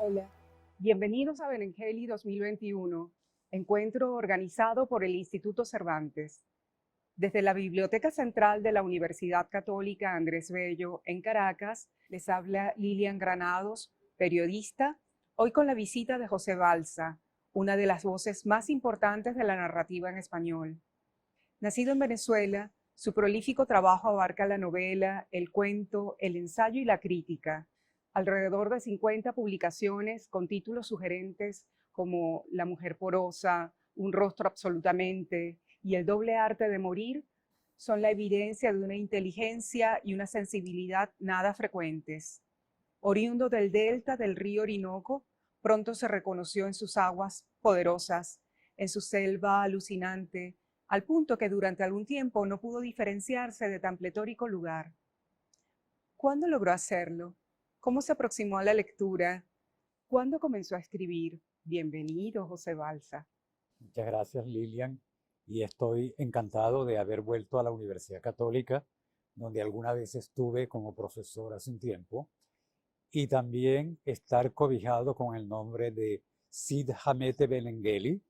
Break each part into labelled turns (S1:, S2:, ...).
S1: Hola, bienvenidos a Benengeli 2021, encuentro organizado por el Instituto Cervantes. Desde la Biblioteca Central de la Universidad Católica Andrés Bello en Caracas, les habla Lilian Granados, periodista, hoy con la visita de José Balsa, una de las voces más importantes de la narrativa en español. Nacido en Venezuela, su prolífico trabajo abarca la novela, el cuento, el ensayo y la crítica. Alrededor de 50 publicaciones con títulos sugerentes como La mujer porosa, Un rostro absolutamente y El doble arte de morir son la evidencia de una inteligencia y una sensibilidad nada frecuentes. Oriundo del delta del río Orinoco, pronto se reconoció en sus aguas poderosas, en su selva alucinante, al punto que durante algún tiempo no pudo diferenciarse de tan pletórico lugar. ¿Cuándo logró hacerlo? ¿Cómo se aproximó a la lectura? ¿Cuándo comenzó a escribir? Bienvenido, José Balsa.
S2: Muchas gracias, Lilian, y estoy encantado de haber vuelto a la Universidad Católica, donde alguna vez estuve como profesor hace un tiempo, y también estar cobijado con el nombre de Cid Hamete Benengeli,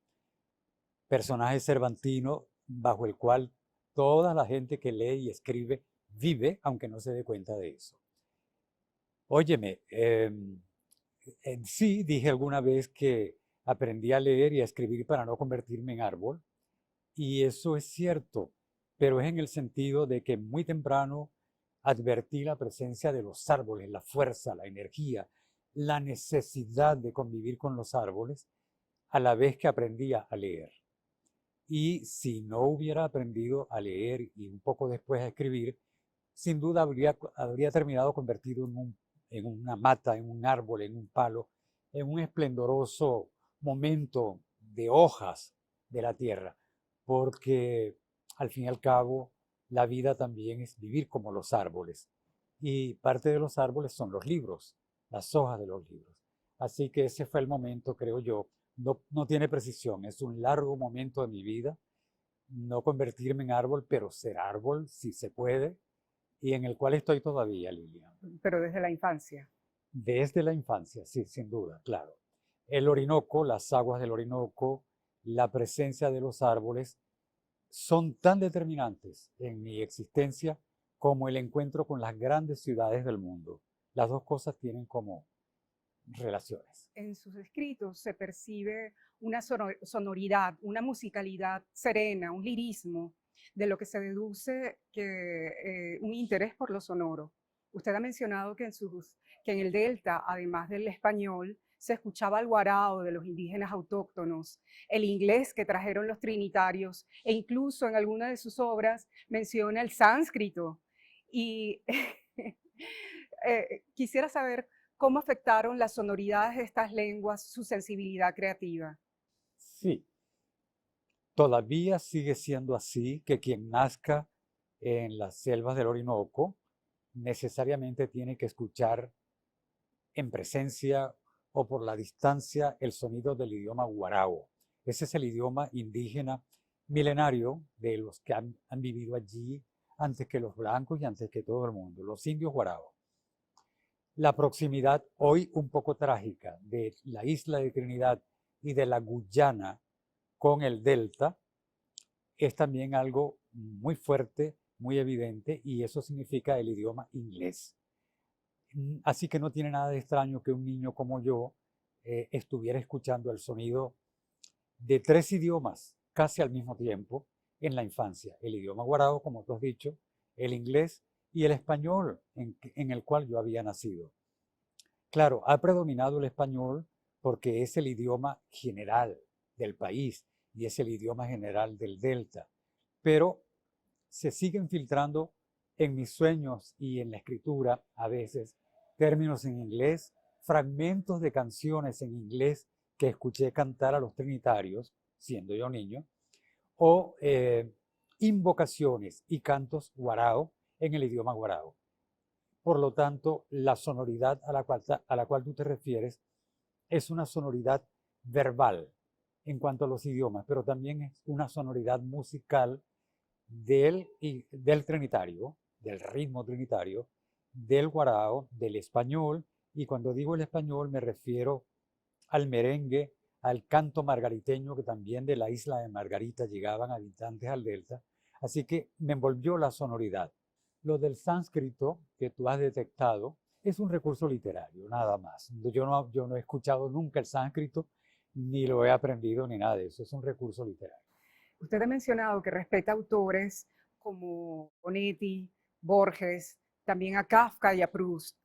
S2: personaje cervantino bajo el cual toda la gente que lee y escribe vive, aunque no se dé cuenta de eso. Óyeme, en sí dije alguna vez que aprendí a leer y a escribir para no convertirme en árbol. Y eso es cierto, pero es en el sentido de que muy temprano advertí la presencia de los árboles, la fuerza, la energía, la necesidad de convivir con los árboles, a la vez que aprendía a leer. Y si no hubiera aprendido a leer y un poco después a escribir, sin duda habría terminado convertido en una mata, en un árbol, en un palo, en un esplendoroso momento de hojas de la tierra, porque al fin y al cabo la vida también es vivir como los árboles. Y parte de los árboles son los libros, las hojas de los libros. Así que ese fue el momento, creo yo. No tiene precisión, es un largo momento de mi vida, no convertirme en árbol, pero ser árbol si se puede, y en el cual estoy todavía, Lilian.
S1: Pero desde la infancia.
S2: Desde la infancia, sí, sin duda, claro. El Orinoco, las aguas del Orinoco, la presencia de los árboles son tan determinantes en mi existencia como el encuentro con las grandes ciudades del mundo. Las dos cosas tienen como relaciones.
S1: En sus escritos se percibe una sonoridad, una musicalidad serena, un lirismo, de lo que se deduce que un interés por lo sonoro. Usted ha mencionado que en el Delta, además del español, se escuchaba el guarao de los indígenas autóctonos, el inglés que trajeron los trinitarios, e incluso en alguna de sus obras menciona el sánscrito. Y quisiera saber cómo afectaron las sonoridades de estas lenguas su sensibilidad creativa.
S2: Sí, todavía sigue siendo así que quien nazca en las selvas del Orinoco necesariamente tiene que escuchar en presencia o por la distancia el sonido del idioma guarao. Ese es el idioma indígena milenario de los que han vivido allí antes que los blancos y antes que todo el mundo, los indios guarao. La proximidad hoy un poco trágica de la isla de Trinidad y de la Guyana con el delta es también algo muy fuerte, muy evidente, y eso significa el idioma inglés. Así que no tiene nada de extraño que un niño como yo estuviera escuchando el sonido de tres idiomas casi al mismo tiempo en la infancia. El idioma guarao, como tú has dicho, el inglés y el español en el cual yo había nacido. Claro, ha predominado el español porque es el idioma general del país y es el idioma general del delta, pero se siguen filtrando en mis sueños y en la escritura a veces términos en inglés, fragmentos de canciones en inglés que escuché cantar a los trinitarios, siendo yo niño, o invocaciones y cantos guarao en el idioma guarao. Por lo tanto, la sonoridad a la cual tú te refieres es una sonoridad verbal en cuanto a los idiomas, pero también es una sonoridad musical del trinitario, del ritmo trinitario, del guarao, del español Y cuando digo el español me refiero al merengue, al canto margariteño, que también de la isla de Margarita llegaban habitantes al delta. Así que me envolvió la sonoridad. Lo del sánscrito que tú has detectado es un recurso literario, nada más. Yo no he escuchado nunca el sánscrito, ni lo he aprendido, ni nada de eso. Es un recurso literario.
S1: Usted ha mencionado que respeta autores como Onetti, Borges, también a Kafka y a Proust.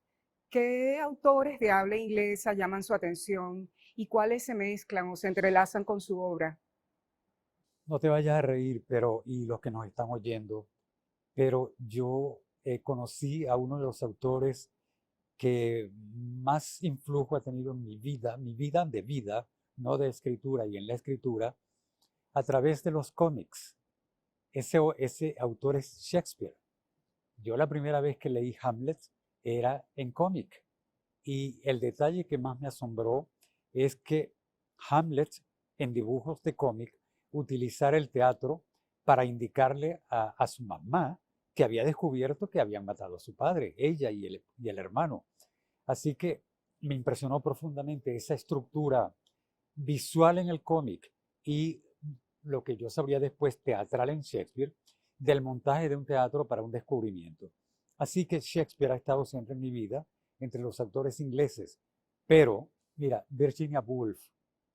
S1: ¿Qué autores de habla inglesa llaman su atención y cuáles se mezclan o se entrelazan con su obra?
S2: No te vayas a reír, pero, y los que nos están oyendo, pero yo conocí a uno de los autores que más influjo ha tenido en mi vida de vida, no de escritura y en la escritura, a través de los cómics. Ese autor es Shakespeare. Yo la primera vez que leí Hamlet era en cómic. Y el detalle que más me asombró es que Hamlet, en dibujos de cómic, utilizara el teatro para indicarle a su mamá que había descubierto que habían matado a su padre, ella y el hermano. Así que me impresionó profundamente esa estructura visual en el cómic y lo que yo sabría después teatral en Shakespeare, del montaje de un teatro para un descubrimiento. Así que Shakespeare ha estado siempre en mi vida, entre los autores ingleses. Pero, mira, Virginia Woolf,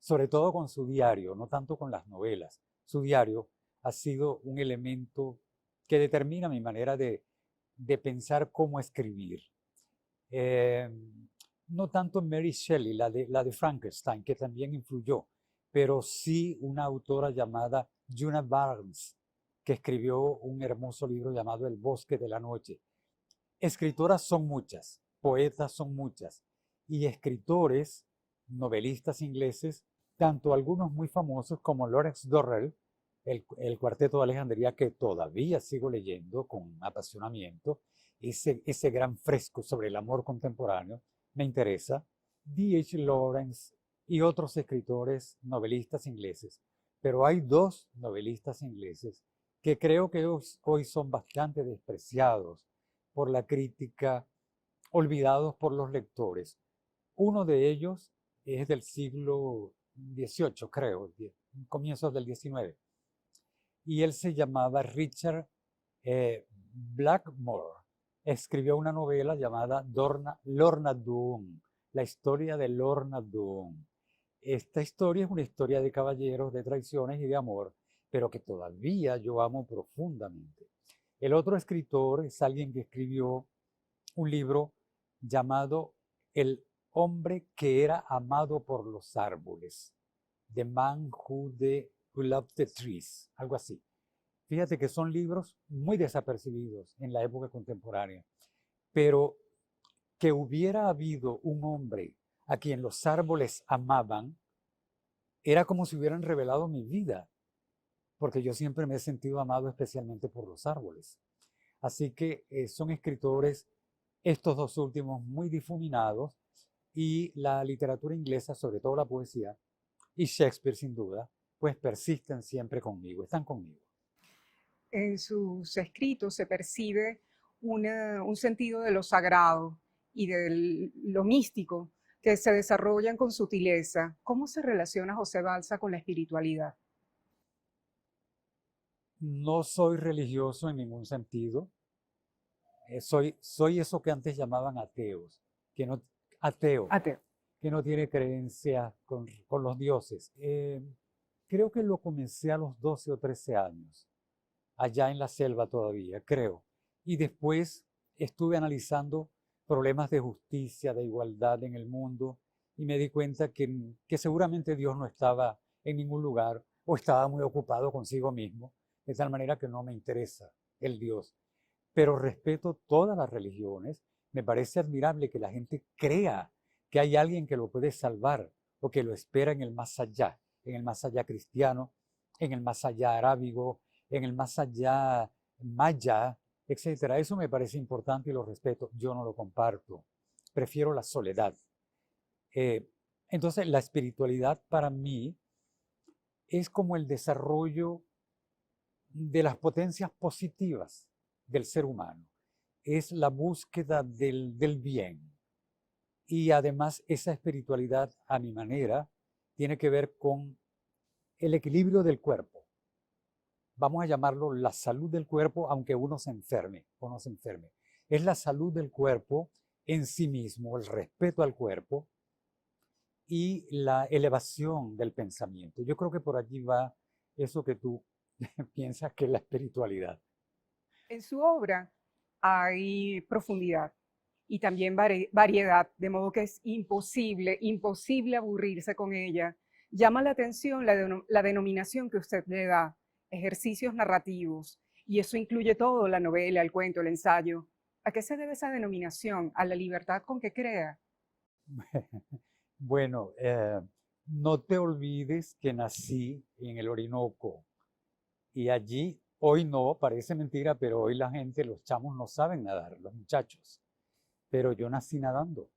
S2: sobre todo con su diario, no tanto con las novelas, su diario ha sido un elemento que determina mi manera de pensar cómo escribir. Eh, no tanto Mary Shelley, la de Frankenstein, que también influyó, pero sí una autora llamada Juna Barnes, que escribió un hermoso libro llamado El bosque de la noche. Escritoras son muchas, poetas son muchas, y escritores, novelistas ingleses, tanto algunos muy famosos como Lawrence Durrell, el Cuarteto de Alejandría, que todavía sigo leyendo con apasionamiento, ese gran fresco sobre el amor contemporáneo, me interesa, D.H. Lawrence y otros escritores novelistas ingleses. Pero hay dos novelistas ingleses que creo que hoy son bastante despreciados por la crítica, olvidados por los lectores. Uno de ellos es del siglo XVIII, creo, comienzos del XIX, y él se llamaba Richard Blackmore. Escribió una novela llamada Lorna Doone, la historia de Lorna Doone. Esta historia es una historia de caballeros, de traiciones y de amor, pero que todavía yo amo profundamente. El otro escritor es alguien que escribió un libro llamado El hombre que era amado por los árboles, The Man Who Loved the Trees, algo así. Fíjate que son libros muy desapercibidos en la época contemporánea, pero que hubiera habido un hombre a quien los árboles amaban, era como si hubieran revelado mi vida, porque yo siempre me he sentido amado especialmente por los árboles. Así que son escritores, estos dos últimos, muy difuminados, y la literatura inglesa, sobre todo la poesía, y Shakespeare sin duda, pues persisten siempre conmigo, están conmigo.
S1: En sus escritos se percibe un sentido de lo sagrado y de lo místico que se desarrollan con sutileza. ¿Cómo se relaciona José Balsa con la espiritualidad?
S2: No soy religioso en ningún sentido. Soy eso que antes llamaban ateos, que no, ateo,
S1: Ateo.
S2: que no tiene creencia con los dioses. Creo que lo comencé a los 12 o 13 años, allá en la selva todavía, creo. Y después estuve analizando problemas de justicia, de igualdad en el mundo, y me di cuenta que seguramente Dios no estaba en ningún lugar o estaba muy ocupado consigo mismo, de tal manera que no me interesa el Dios. Pero respeto todas las religiones. Me parece admirable que la gente crea que hay alguien que lo puede salvar o que lo espera en el más allá cristiano, en el más allá arábigo, en el más allá maya, etcétera. Eso me parece importante y lo respeto. Yo no lo comparto. Prefiero la soledad. Eh, entonces, la espiritualidad para mí es como el desarrollo de las potencias positivas del ser humano. Es la búsqueda del bien. Y además esa espiritualidad, a mi manera, tiene que ver con el equilibrio del cuerpo. Vamos a llamarlo la salud del cuerpo, aunque uno se enferme o no se enferme. Es la salud del cuerpo en sí mismo, el respeto al cuerpo y la elevación del pensamiento. Yo creo que por allí va eso que tú piensas que es la espiritualidad.
S1: En su obra hay profundidad y también variedad, de modo que es imposible aburrirse con ella. Llama la atención la denominación que usted le da, ejercicios narrativos, y eso incluye todo, la novela, el cuento, el ensayo. ¿A qué se debe esa denominación? ¿A la libertad con que crea?
S2: Bueno, no te olvides que nací en el Orinoco y allí, hoy no, parece mentira, pero hoy la gente, los chamos no saben nadar, los muchachos. Pero yo nací nadando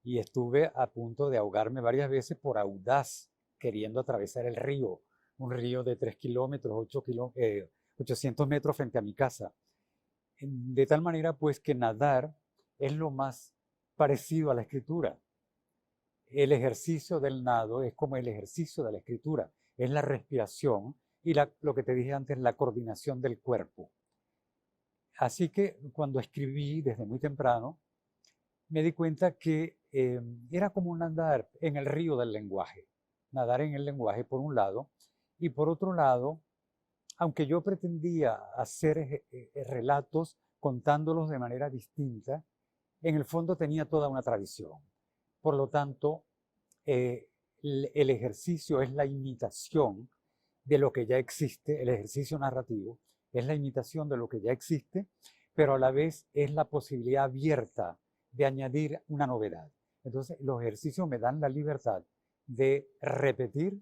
S2: y estuve a punto de ahogarme varias veces por audaz, queriendo atravesar el río, un río de 3 kilómetros, 800 metros frente a mi casa. De tal manera pues que nadar es lo más parecido a la escritura. El ejercicio del nado es como el ejercicio de la escritura, es la respiración y lo que te dije antes, la coordinación del cuerpo. Así que cuando escribí desde muy temprano, me di cuenta que era como nadar en el río del lenguaje, nadar en el lenguaje por un lado, y por otro lado, aunque yo pretendía hacer relatos contándolos de manera distinta, en el fondo tenía toda una tradición. Por lo tanto, el ejercicio es la imitación de lo que ya existe, el ejercicio narrativo es la imitación de lo que ya existe, pero a la vez es la posibilidad abierta de añadir una novedad. Entonces, los ejercicios me dan la libertad de repetir,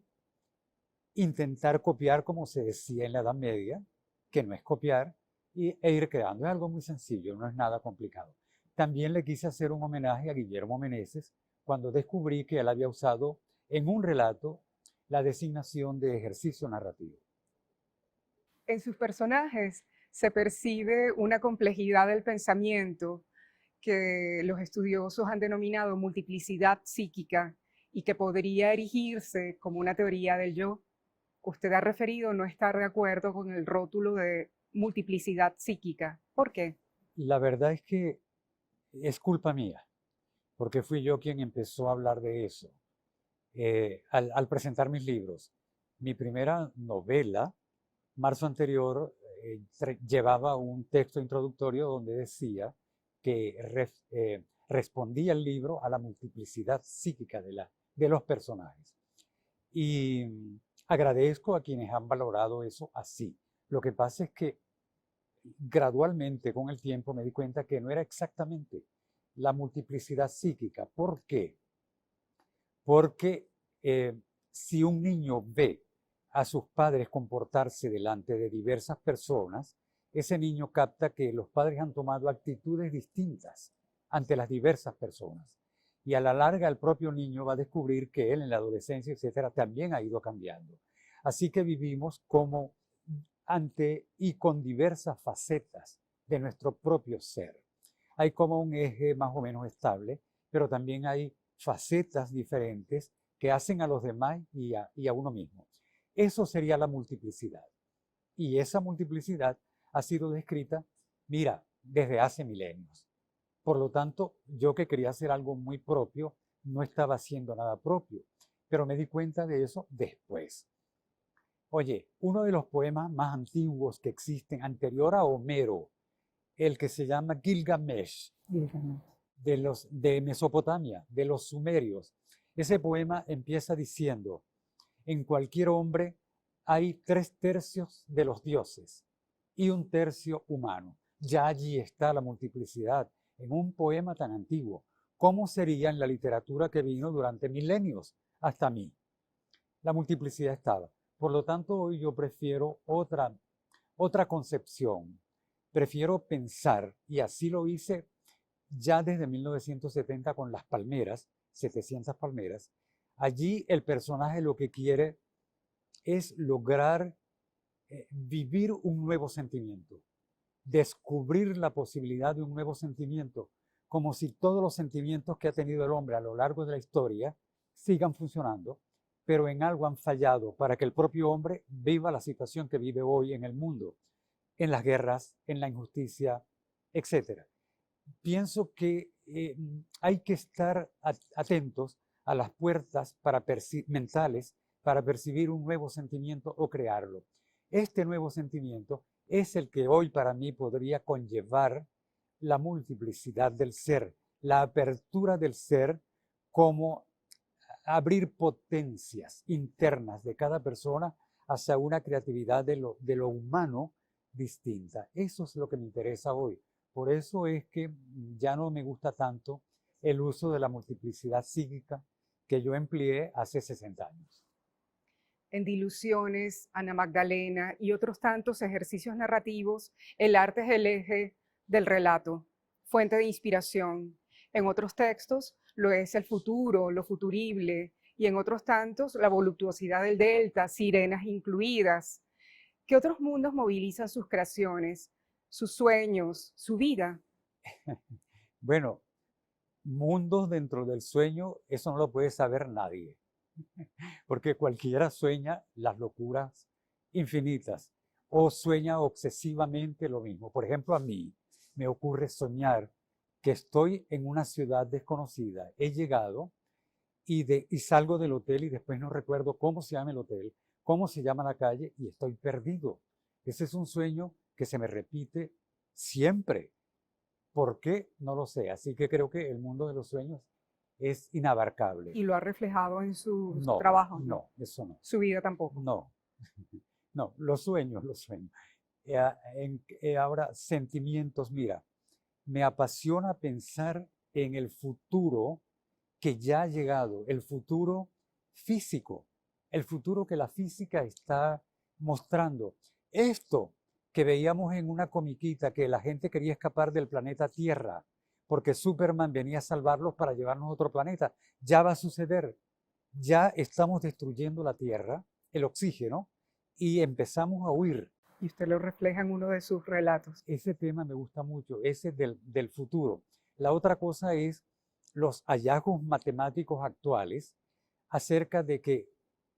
S2: intentar copiar, como se decía en la Edad Media, que no es copiar, e ir creando. Es algo muy sencillo, no es nada complicado. También le quise hacer un homenaje a Guillermo Meneses cuando descubrí que él había usado en un relato la designación de ejercicio narrativo.
S1: En sus personajes se percibe una complejidad del pensamiento que los estudiosos han denominado multiplicidad psíquica y que podría erigirse como una teoría del yo. Usted ha referido no estar de acuerdo con el rótulo de multiplicidad psíquica. ¿Por qué?
S2: La verdad es que es culpa mía, porque fui yo quien empezó a hablar de eso. Al presentar mis libros, mi primera novela, marzo anterior, llevaba un texto introductorio donde decía que respondía el libro a la multiplicidad psíquica de los personajes. Y agradezco a quienes han valorado eso así. Lo que pasa es que gradualmente con el tiempo me di cuenta que no era exactamente la multiplicidad psíquica. ¿Por qué? Porque si un niño ve a sus padres comportarse delante de diversas personas, ese niño capta que los padres han tomado actitudes distintas ante las diversas personas. Y a la larga el propio niño va a descubrir que él en la adolescencia, etcétera, también ha ido cambiando. Así que vivimos como ante y con diversas facetas de nuestro propio ser. Hay como un eje más o menos estable, pero también hay facetas diferentes que hacen a los demás y a uno mismo. Eso sería la multiplicidad. Y esa multiplicidad ha sido descrita, mira, desde hace milenios. Por lo tanto, yo que quería hacer algo muy propio, no estaba haciendo nada propio, pero me di cuenta de eso después. Oye, uno de los poemas más antiguos que existen, anterior a Homero, el que se llama Gilgamesh, de Mesopotamia, de los sumerios. Ese poema empieza diciendo, en cualquier hombre hay 3/3 de los dioses y 1/3 humano. Ya allí está la multiplicidad en un poema tan antiguo. ¿Cómo sería en la literatura que vino durante milenios hasta mí? La multiplicidad estaba. Por lo tanto, hoy yo prefiero otra concepción. Prefiero pensar, y así lo hice ya desde 1970 con Las Palmeras, 700 palmeras. Allí el personaje lo que quiere es lograr vivir un nuevo sentimiento, descubrir la posibilidad de un nuevo sentimiento, como si todos los sentimientos que ha tenido el hombre a lo largo de la historia sigan funcionando, pero en algo han fallado para que el propio hombre viva la situación que vive hoy en el mundo, en las guerras, en la injusticia, etc. Pienso que hay que estar atentos a las puertas mentales para percibir un nuevo sentimiento o crearlo. Este nuevo sentimiento es el que hoy para mí podría conllevar la multiplicidad del ser, la apertura del ser como abrir potencias internas de cada persona hacia una creatividad de lo humano distinta. Eso es lo que me interesa hoy. Por eso es que ya no me gusta tanto el uso de la multiplicidad psíquica que yo empleé hace 60 años.
S1: En Diluciones, Ana Magdalena y otros tantos ejercicios narrativos, el arte es el eje del relato, fuente de inspiración. En otros textos lo es el futuro, lo futurible, y en otros tantos la voluptuosidad del delta, sirenas incluidas. ¿Qué otros mundos movilizan sus creaciones, sus sueños, su vida?
S2: Bueno, mundos dentro del sueño, eso no lo puede saber nadie, porque cualquiera sueña las locuras infinitas o sueña obsesivamente lo mismo. Por ejemplo, a mí me ocurre soñar que estoy en una ciudad desconocida. He llegado y salgo del hotel y después no recuerdo cómo se llama el hotel, cómo se llama la calle y estoy perdido. Ese es un sueño que se me repite siempre. ¿Por qué? No lo sé. Así que creo que el mundo de los sueños es inabarcable.
S1: ¿Y lo ha reflejado en sus
S2: No,
S1: trabajos?
S2: no, eso no.
S1: ¿Su vida tampoco?
S2: No, no, los sueños, los sueños. Ahora, sentimientos, mira, me apasiona pensar en el futuro que ya ha llegado, el futuro físico, el futuro que la física está mostrando. Esto que veíamos en una comiquita, que la gente quería escapar del planeta Tierra, porque Superman venía a salvarlos para llevarnos a otro planeta, ya va a suceder. Ya estamos destruyendo la Tierra, el oxígeno, y empezamos a huir.
S1: Y usted lo refleja en uno de sus relatos.
S2: Ese tema me gusta mucho, ese del futuro. La otra cosa es los hallazgos matemáticos actuales acerca de que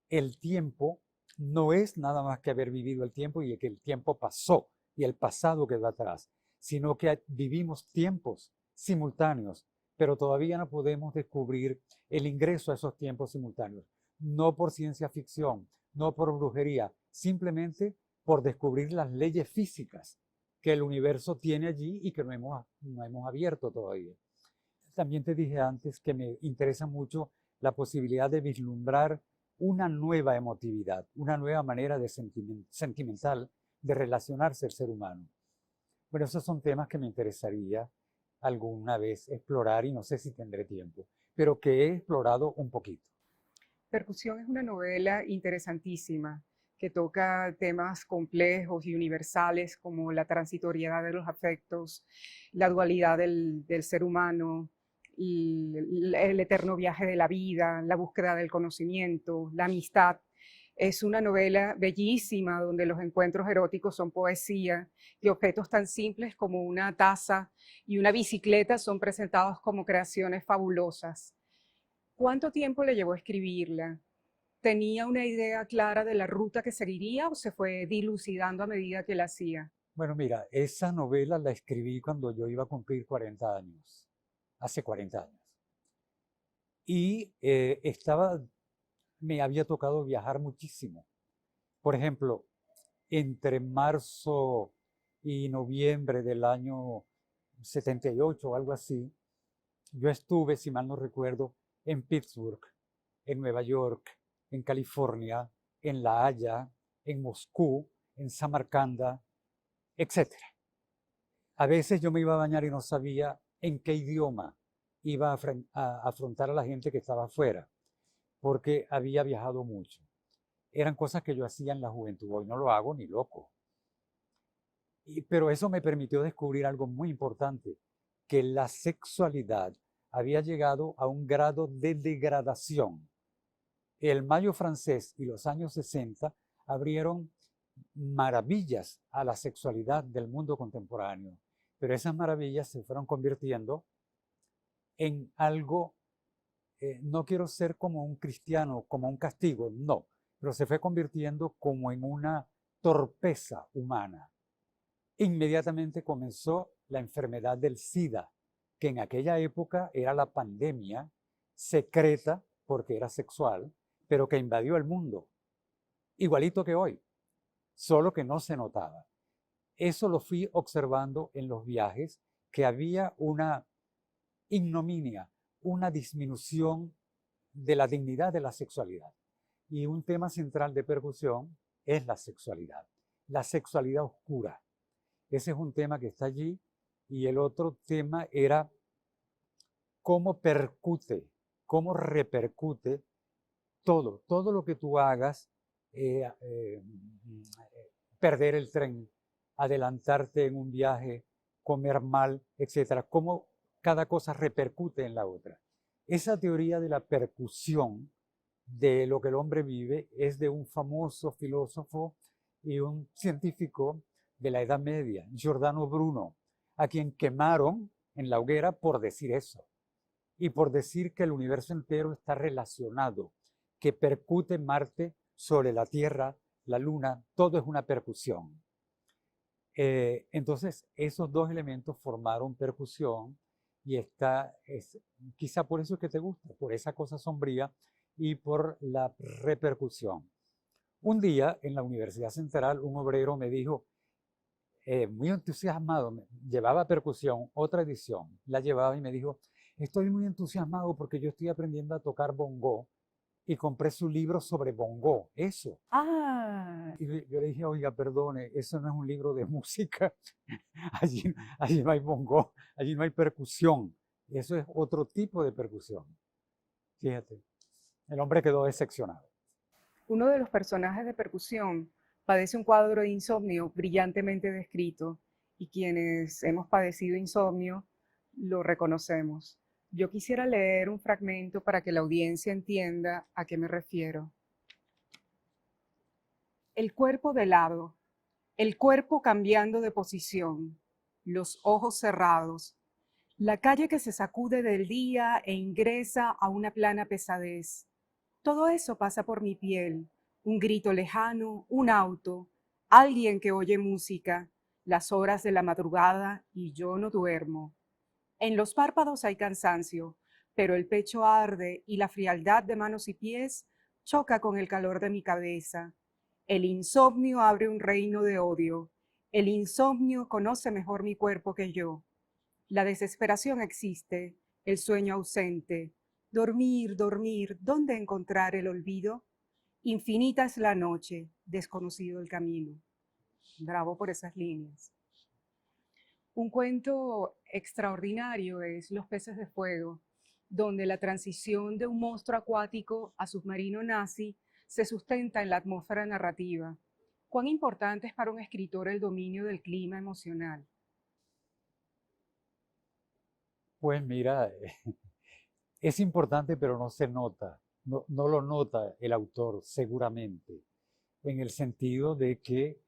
S2: el tiempo no es nada más que haber vivido el tiempo y que el tiempo pasó y el pasado quedó atrás, sino que vivimos tiempos simultáneos, pero todavía no podemos descubrir el ingreso a esos tiempos simultáneos, no por ciencia ficción, no por brujería, simplemente por descubrir las leyes físicas que el universo tiene allí y que no hemos abierto todavía. También te dije antes que me interesa mucho la posibilidad de vislumbrar una nueva emotividad, una nueva manera de sentimental de relacionarse el ser humano. Bueno, esos son temas que me interesaría alguna vez explorar y no sé si tendré tiempo, pero que he explorado un poquito.
S1: Percusión es una novela interesantísima que toca temas complejos y universales como la transitoriedad de los afectos, la dualidad del ser humano, el eterno viaje de la vida, la búsqueda del conocimiento, la amistad. Es una novela bellísima donde los encuentros eróticos son poesía y objetos tan simples como una taza y una bicicleta son presentados como creaciones fabulosas. ¿Cuánto tiempo le llevó a escribirla? ¿Tenía una idea clara de la ruta que seguiría o se fue dilucidando a medida que la hacía?
S2: Bueno, mira, esa novela la escribí cuando yo iba a cumplir 40 años, hace 40 años. Y me había tocado viajar muchísimo. Por ejemplo, entre marzo y noviembre del año 78 o algo así, yo estuve, si mal no recuerdo, en Pittsburgh, en Nueva York, en California, en La Haya, en Moscú, en Samarcanda, etc. A veces yo me iba a bañar y no sabía en qué idioma iba a afrontar a la gente que estaba afuera, porque había viajado mucho. Eran cosas que yo hacía en la juventud, hoy no lo hago ni loco. Pero eso me permitió descubrir algo muy importante, que la sexualidad había llegado a un grado de degradación. El Mayo francés y los años 60 abrieron maravillas a la sexualidad del mundo contemporáneo, pero esas maravillas se fueron convirtiendo en algo, no quiero ser como un cristiano, como un castigo, no, pero se fue convirtiendo como en una torpeza humana. Inmediatamente comenzó la enfermedad del SIDA, que en aquella época era la pandemia secreta porque era sexual, pero que invadió el mundo, igualito que hoy, solo que no se notaba. Eso lo fui observando en los viajes, que había una ignominia, una disminución de la dignidad de la sexualidad. Y un tema central de percusión es la sexualidad oscura. Ese es un tema que está allí, y el otro tema era cómo percute, cómo repercute todo lo que tú hagas, eh, eh, perder el tren, adelantarte en un viaje, comer mal, etcétera, cómo cada cosa repercute en la otra. Esa teoría de la percusión de lo que el hombre vive es de un famoso filósofo y un científico de la Edad Media, Giordano Bruno, a quien quemaron en la hoguera por decir eso y por decir que el universo entero está relacionado, que percute Marte sobre la Tierra, la Luna, todo es una percusión. Entonces, esos dos elementos formaron percusión, y quizá por eso es que te gusta, por esa cosa sombría y por la repercusión. Un día en la Universidad Central, un obrero me dijo, muy entusiasmado, llevaba percusión, otra edición, la llevaba y me dijo, estoy muy entusiasmado porque yo estoy aprendiendo a tocar bongo y compré su libro sobre bongo, eso.
S1: Ah,
S2: Y yo le dije, oiga, perdone, eso no es un libro de música, allí no hay bongo, allí no hay percusión, eso es otro tipo de percusión. Fíjate, el hombre quedó decepcionado.
S1: uno de los personajes de percusión padece un cuadro de insomnio brillantemente descrito, y quienes hemos padecido insomnio lo reconocemos. Yo quisiera leer un fragmento para que la audiencia entienda a qué me refiero. El cuerpo de lado, el cuerpo cambiando de posición, los ojos cerrados, la calle que se sacude del día e ingresa a una plana pesadez. Todo eso pasa por mi piel, un grito lejano, un auto, alguien que oye música, las horas de la madrugada y yo no duermo. En los párpados hay cansancio, pero el pecho arde y la frialdad de manos y pies choca con el calor de mi cabeza. El insomnio abre un reino de odio. El insomnio conoce mejor mi cuerpo que yo. La desesperación existe, el sueño ausente. Dormir, dormir, ¿dónde encontrar el olvido? Infinita es la noche, desconocido el camino. Bravo por esas líneas. Un cuento extraordinario es Los peces de fuego, donde la transición de un monstruo acuático a submarino nazi se sustenta en la atmósfera narrativa. ¿Cuán importante es para un escritor el dominio del clima emocional?
S2: Pues mira, es importante, pero no se nota, no lo nota el autor seguramente, en el sentido de que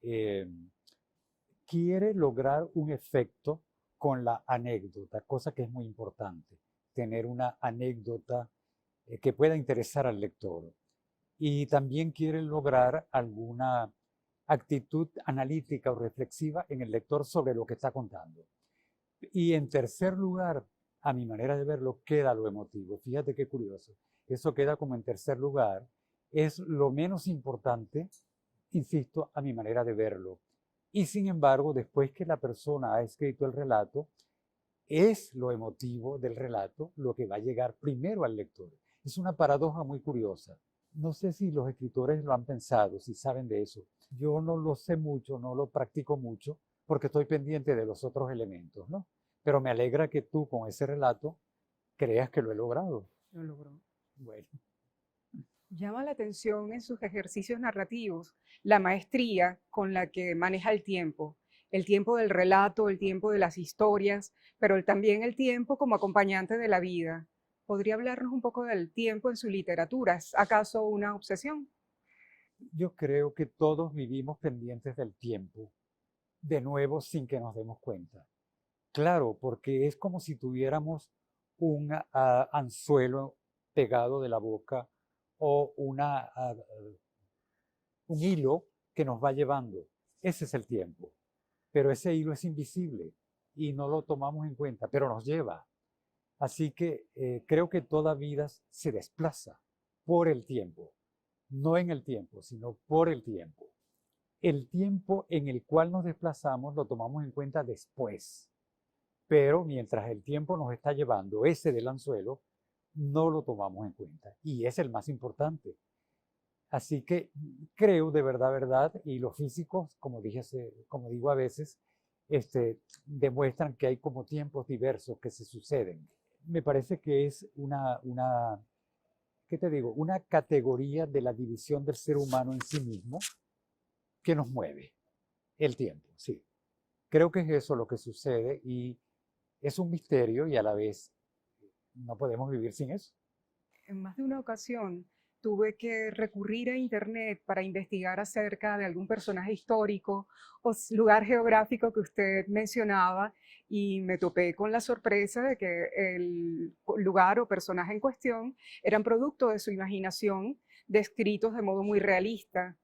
S2: quiere lograr un efecto con la anécdota, cosa que es muy importante, tener una anécdota que pueda interesar al lector. Y también quiere lograr alguna actitud analítica o reflexiva en el lector sobre lo que está contando. Y en tercer lugar, a mi manera de verlo, queda lo emotivo. Fíjate qué curioso. Eso queda como en tercer lugar. Es lo menos importante, insisto, a mi manera de verlo. Y sin embargo, después que la persona ha escrito el relato, es lo emotivo del relato lo que va a llegar primero al lector. Es una paradoja muy curiosa. No sé si los escritores lo han pensado, si saben de eso. Yo no lo sé mucho, no lo practico mucho, porque estoy pendiente de los otros elementos, ¿no? Pero me alegra que tú con ese relato creas que lo he logrado.
S1: Lo logró.
S2: Bueno,
S1: Llama la atención en sus ejercicios narrativos la maestría con la que maneja el tiempo del relato, el tiempo de las historias, pero también el tiempo como acompañante de la vida. ¿Podría hablarnos un poco del tiempo en su literatura? ¿Es acaso una obsesión?
S2: yo creo que todos vivimos pendientes del tiempo, de nuevo sin que nos demos cuenta. Claro, porque es como si tuviéramos un anzuelo pegado de la boca o un hilo que nos va llevando. Ese es el tiempo. Pero ese hilo es invisible y no lo tomamos en cuenta, pero nos lleva. Así que creo que toda vida se desplaza por el tiempo, no en el tiempo, sino por el tiempo. El tiempo en el cual nos desplazamos lo tomamos en cuenta después, pero mientras el tiempo nos está llevando, ese del anzuelo, no lo tomamos en cuenta y es el más importante. Así que creo de verdad, y los físicos, como digo a veces, demuestran que hay como tiempos diversos que se suceden. Me parece que es ¿qué te digo? Una categoría de la división del ser humano en sí mismo que nos mueve, el tiempo, sí. Creo que es eso lo que sucede y es un misterio y a la vez no podemos vivir sin eso.
S1: En más de una ocasión tuve que recurrir a Internet para investigar acerca de algún personaje histórico o lugar geográfico que usted mencionaba y me topé con la sorpresa de que el lugar o personaje en cuestión eran producto de su imaginación, descritos de modo muy realista.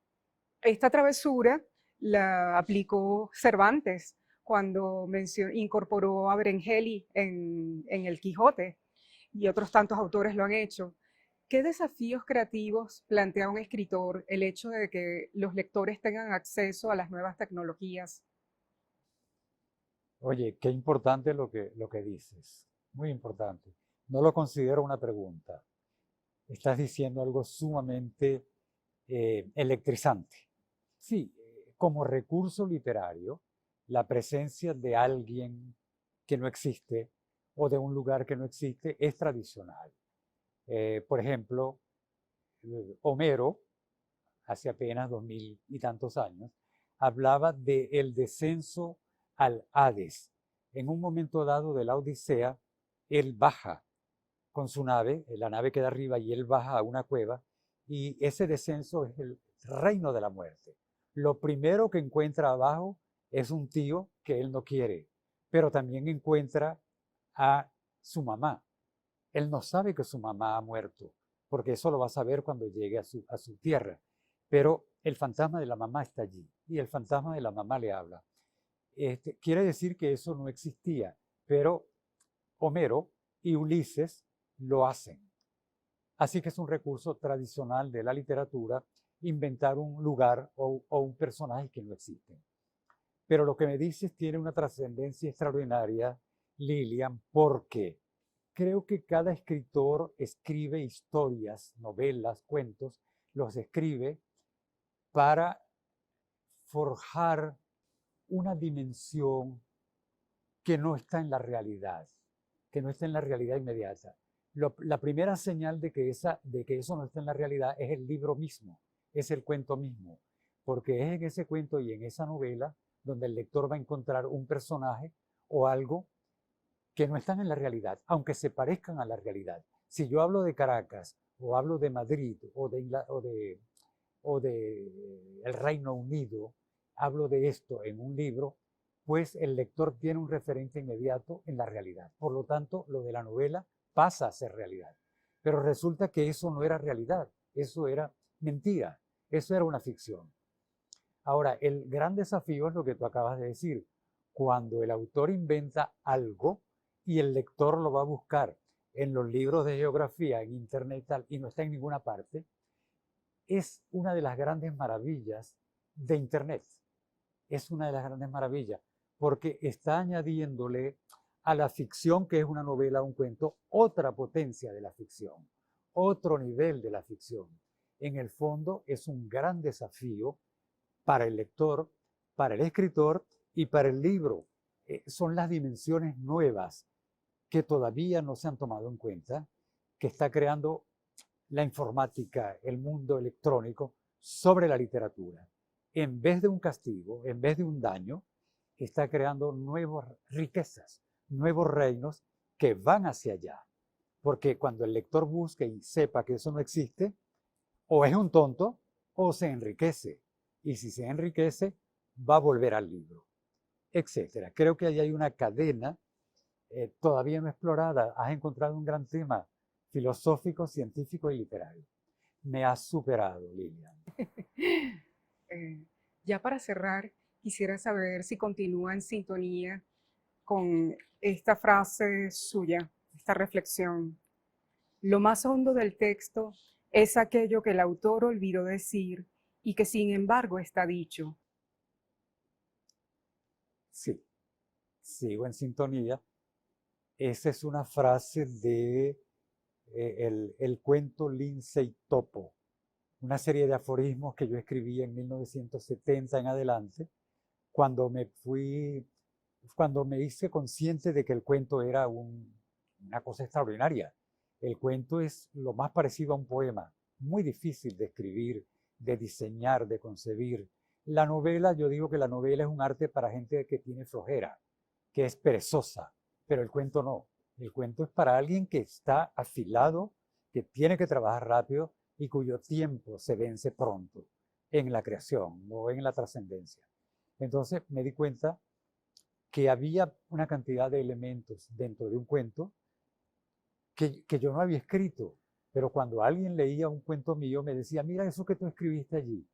S1: Esta travesura la aplicó Cervantes cuando incorporó a Berengeli en El Quijote y otros tantos autores lo han hecho. ¿Qué desafíos creativos plantea un escritor el hecho de que los lectores tengan acceso a las nuevas tecnologías?
S2: Oye, qué importante lo que dices, muy importante. No lo considero una pregunta. Estás diciendo algo sumamente electrizante. Sí, como recurso literario, la presencia de alguien que no existe o de un lugar que no existe es tradicional. Por ejemplo, Homero, hace apenas 2000 y tantos años, hablaba del descenso al Hades. En un momento dado de la Odisea, él baja con su nave, la nave queda arriba y él baja a una cueva, y ese descenso es el reino de la muerte. Lo primero que encuentra abajo es un tío que él no quiere, pero también encuentra a su mamá. Él no sabe que su mamá ha muerto, porque eso lo va a saber cuando llegue a su tierra. Pero el fantasma de la mamá está allí y el fantasma de la mamá le habla. Quiere decir que eso no existía, pero Homero y Ulises lo hacen. Así que es un recurso tradicional de la literatura inventar un lugar o un personaje que no existe. Pero lo que me dices tiene una trascendencia extraordinaria, Lilian, porque creo que cada escritor escribe historias, novelas, cuentos, los escribe para forjar una dimensión que no está en la realidad, que no está en la realidad inmediata. La primera señal de que eso no está en la realidad es el libro mismo, es el cuento mismo, porque es en ese cuento y en esa novela donde el lector va a encontrar un personaje o algo que no están en la realidad, aunque se parezcan a la realidad. Si yo hablo de Caracas o hablo de Madrid o de el Reino Unido, hablo de esto en un libro, pues el lector tiene un referente inmediato en la realidad. Por lo tanto, lo de la novela pasa a ser realidad. Pero resulta que eso no era realidad, eso era mentira, eso era una ficción. Ahora, el gran desafío es lo que tú acabas de decir. Cuando el autor inventa algo y el lector lo va a buscar en los libros de geografía, en internet tal, y no está en ninguna parte, es una de las grandes maravillas de internet. Es una de las grandes maravillas, porque está añadiéndole a la ficción, que es una novela, un cuento, otra potencia de la ficción, otro nivel de la ficción. En el fondo es un gran desafío para el lector, para el escritor y para el libro. Son las dimensiones nuevas que todavía no se han tomado en cuenta, que está creando la informática, el mundo electrónico sobre la literatura. En vez de un castigo, en vez de un daño, está creando nuevas riquezas, nuevos reinos que van hacia allá. Porque cuando el lector busque y sepa que eso no existe, o es un tonto o se enriquece. Y si se enriquece, va a volver al libro, etcétera. Creo que ahí hay una cadena todavía no explorada. Has encontrado un gran tema filosófico, científico y literario. Me has superado, Lilian.
S1: Ya para cerrar, quisiera saber si continúa en sintonía con esta frase suya, esta reflexión. Lo más hondo del texto es aquello que el autor olvidó decir y que sin embargo está dicho.
S2: Sí, sigo en sintonía. Esa es una frase de el cuento Lindsay Topo, una serie de aforismos que yo escribí en 1970 en adelante, cuando me hice consciente de que el cuento era una cosa extraordinaria. El cuento es lo más parecido a un poema, muy difícil de escribir, de diseñar, de concebir. La novela, yo digo que la novela es un arte para gente que tiene flojera, que es perezosa, pero el cuento no. El cuento es para alguien que está afilado, que tiene que trabajar rápido y cuyo tiempo se vence pronto en la creación, no en la trascendencia. Entonces me di cuenta que había una cantidad de elementos dentro de un cuento que yo no había escrito, pero cuando alguien leía un cuento mío me decía, mira eso que tú escribiste allí,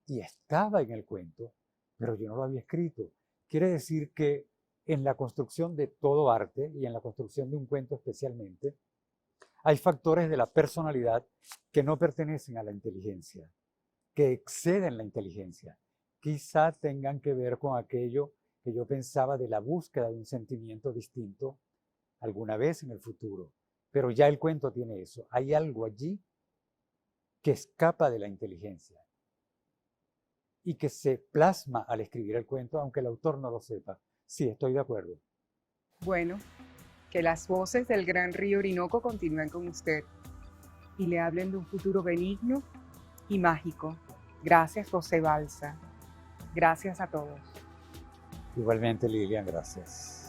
S2: y estaba en el cuento, pero yo no lo había escrito. Quiere decir que en la construcción de todo arte, y en la construcción de un cuento especialmente, hay factores de la personalidad que no pertenecen a la inteligencia, que exceden la inteligencia. Quizá tengan que ver con aquello que yo pensaba de la búsqueda de un sentimiento distinto alguna vez en el futuro. Pero ya el cuento tiene eso. Hay algo allí que escapa de la inteligencia y que se plasma al escribir el cuento, aunque el autor no lo sepa. Sí, estoy de acuerdo.
S1: Bueno, que las voces del gran río Orinoco continúen con usted y le hablen de un futuro benigno y mágico. Gracias, José Balsa. Gracias a todos.
S2: Igualmente, Lilian, gracias.